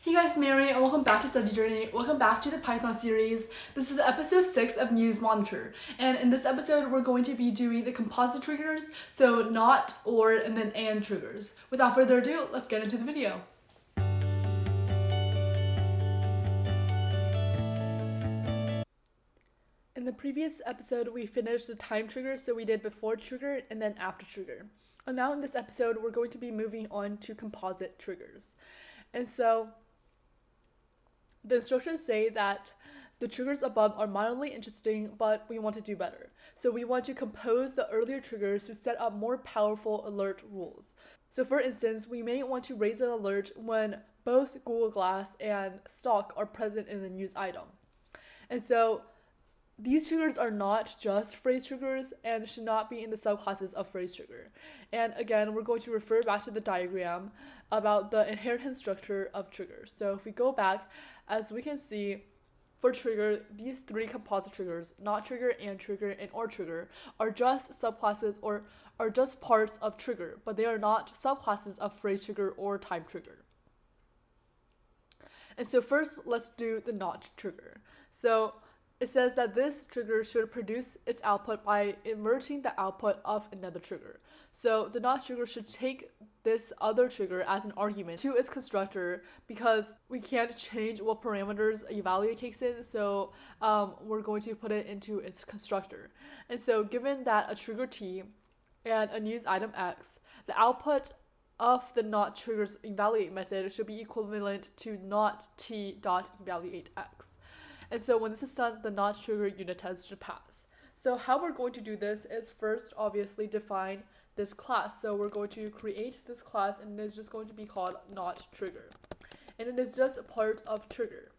Hey guys, Mary, and welcome back to Study Journey. Welcome back to the Python series. This is episode 6 of News Monitor. And in this episode, we're going to be doing the composite triggers, so not, or, and then and triggers. Without further ado, let's get into the video. In the previous episode, we finished the time trigger, so we did before trigger and then after trigger. And now in this episode, we're going to be moving on to composite triggers. And so the instructions say that the triggers above are mildly interesting, but we want to do better. So we want to compose the earlier triggers to set up more powerful alert rules. So for instance, we may want to raise an alert when both Google Glass and stock are present in the news item. And so these triggers are not just phrase triggers and should not be in the subclasses of phrase trigger. And again, we're going to refer back to the diagram about the inheritance structure of triggers. So if we go back, as we can see, for trigger, these three composite triggers, not trigger, and trigger, and or trigger, are just subclasses or are just parts of trigger, but they are not subclasses of phrase trigger or time trigger. And so first, let's do the not trigger. So it says that this trigger should produce its output by inverting the output of another trigger. So the not trigger should take this other trigger as an argument to its constructor because we can't change what parameters evaluate takes in, so we're going to put it into its constructor. And so given that a trigger T and a news item X, the output of the not triggers evaluate method should be equivalent to not T dot evaluate X. And so when this is done, the not trigger unit test should pass. So how we're going to do this is first obviously define this class. So we're going to create this class and it is just going to be called not trigger. And it is just a part of trigger.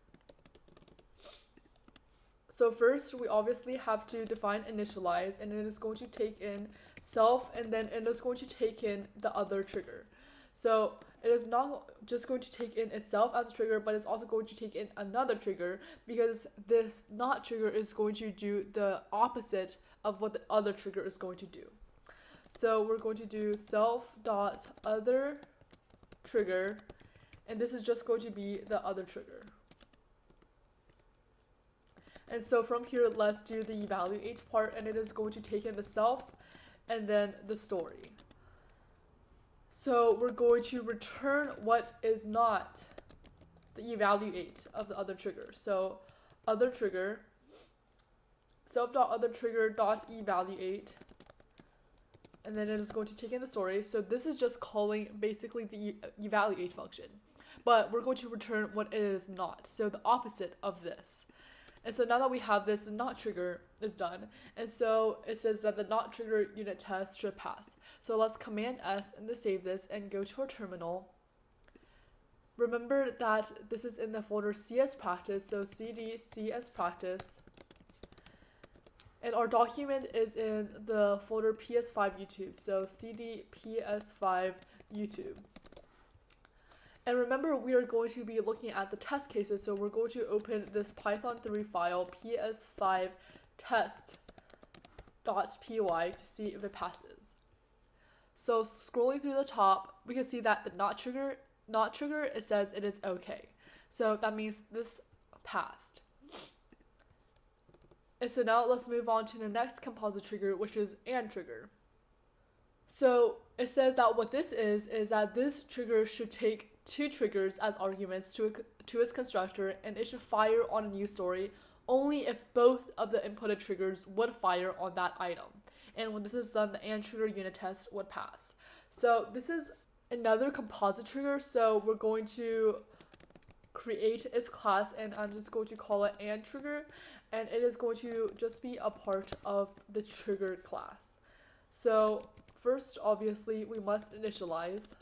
So first we obviously have to define initialize, and it is going to take in self, and then it is going to take in the other trigger. So it is not just going to take in itself as a trigger, but it's also going to take in another trigger because this not trigger is going to do the opposite of what the other trigger is going to do. So we're going to do self dot other trigger, and this is just going to be the other trigger. And so from here, let's do the evaluate part, and it is going to take in the self and then the story. So we're going to return what is not the evaluate of the other trigger. So other trigger, self.otherTrigger.evaluate, and then it is going to take in the story. So this is just calling basically the evaluate function, but we're going to return what it is not, so the opposite of this. And so now that we have this, the not trigger is done. And so it says that the not trigger unit test should pass. So let's Command S and save this and go to our terminal. Remember that this is in the folder CS practice, so cd CS practice. And our document is in the folder PS5 YouTube, so cd PS5 YouTube. And remember, we are going to be looking at the test cases, so we're going to open this Python 3 file, ps5 test.py, to see if it passes. So scrolling through the top, we can see that the not trigger, it says it is okay. So that means this passed. And so now let's move on to the next composite trigger, which is and trigger. So it says that what this is that this trigger should take two triggers as arguments to its constructor, and it should fire on a news story only if both of the inputted triggers would fire on that item. And when this is done, the and trigger unit test would pass. So this is another composite trigger, so we're going to create its class, and I'm just going to call it and trigger, and it is going to just be a part of the trigger class. So first, obviously, we must initialize.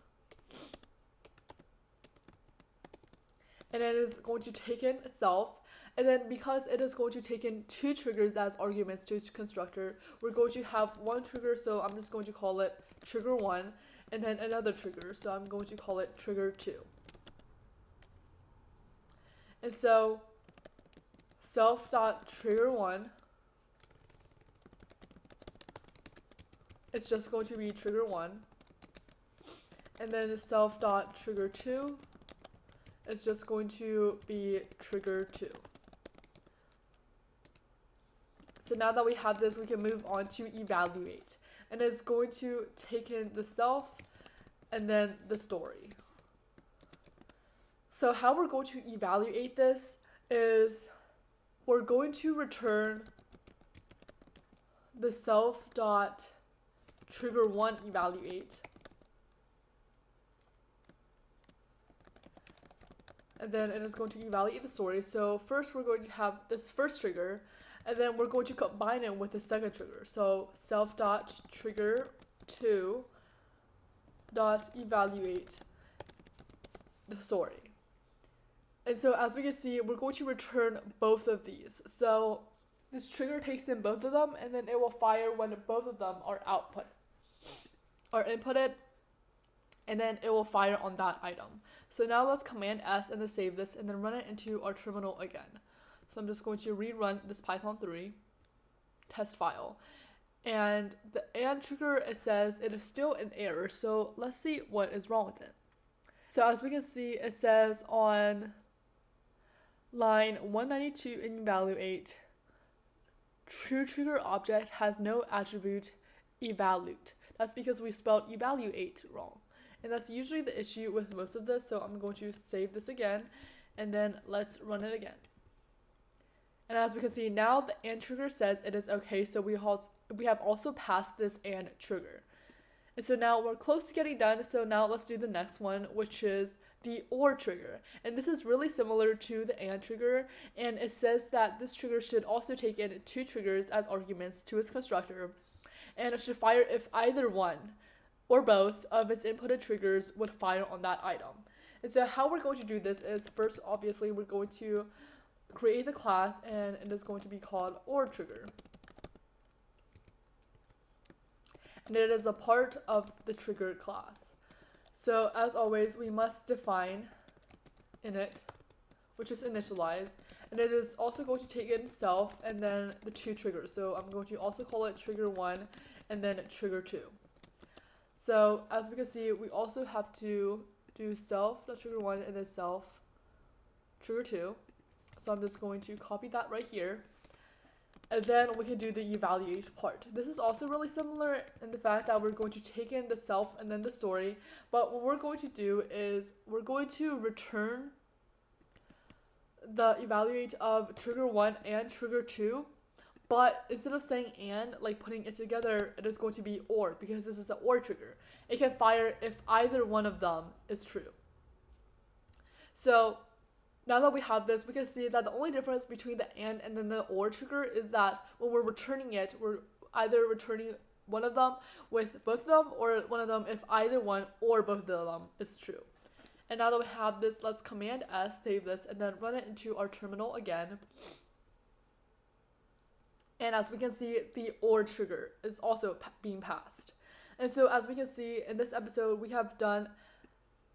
And it is going to take in itself. And then because it is going to take in two triggers as arguments to its constructor, we're going to have one trigger, so I'm just going to call it trigger 1, and then another trigger, so I'm going to call it trigger 2. And so self.trigger1, it's just going to be trigger 1, and then self.trigger2 is just going to be trigger 2. So now that we have this, we can move on to evaluate. And it's going to take in the self and then the story. So how we're going to evaluate this is we're going to return the self dot trigger 1 evaluate. And then it is going to evaluate the story. So first we're going to have this first trigger, and then we're going to combine it with the second trigger. So self dot trigger 2 dot evaluate the story. And so as we can see, we're going to return both of these. So this trigger takes in both of them, and then it will fire when both of them are inputted, and then it will fire on that item. So now let's Command S and then save this and then run it into our terminal again. So I'm just going to rerun this Python 3 test file. And the AND trigger, it says it is still an error. So let's see what is wrong with it. So as we can see, it says on line 192 in evaluate, true trigger object has no attribute evaluate. That's because we spelled evaluate wrong. And that's usually the issue with most of this. So I'm going to save this again, and then let's run it again. And as we can see, now the AND trigger says it is okay. So we have also passed this AND trigger. And so now we're close to getting done. So now let's do the next one, which is the OR trigger. And this is really similar to the AND trigger. And it says that this trigger should also take in 2 triggers as arguments to its constructor. And it should fire if either one or both of its inputted triggers would fire on that item. And so how we're going to do this is, first, obviously, we're going to create the class, and it is going to be called OR trigger. And it is a part of the trigger class. So as always, we must define init, which is initialize, and it is also going to take in self and then the 2 triggers. So I'm going to also call it trigger 1 and then trigger 2. So as we can see, we also have to do self trigger 1 and then self trigger 2. So I'm just going to copy that right here. And then we can do the evaluate part. This is also really similar in the fact that we're going to take in the self and then the story. But what we're going to do is we're going to return the evaluate of trigger 1 and trigger 2. But instead of saying and, like putting it together, it is going to be or, because this is an or trigger. It can fire if either one of them is true. So now that we have this, we can see that the only difference between the and then the or trigger is that when we're returning it, we're either returning one of them with both of them, or one of them if either one or both of them is true. And now that we have this, let's Command S, save this, and then run it into our terminal again. And as we can see, the OR trigger is also being passed. And so as we can see in this episode, we have done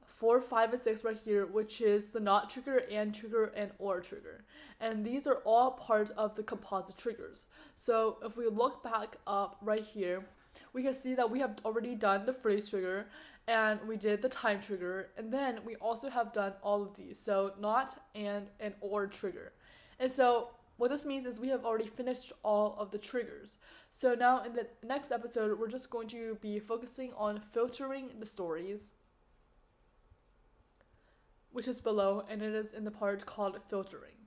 4, 5, and 6 right here, which is the NOT trigger, AND trigger, and OR trigger. And these are all part of the composite triggers. So if we look back up right here, we can see that we have already done the phrase trigger, and we did the time trigger, and then we also have done all of these. So NOT, and OR trigger. And so what this means is we have already finished all of the triggers. So now in the next episode, we're just going to be focusing on filtering the stories, which is below, and it is in the part called filtering.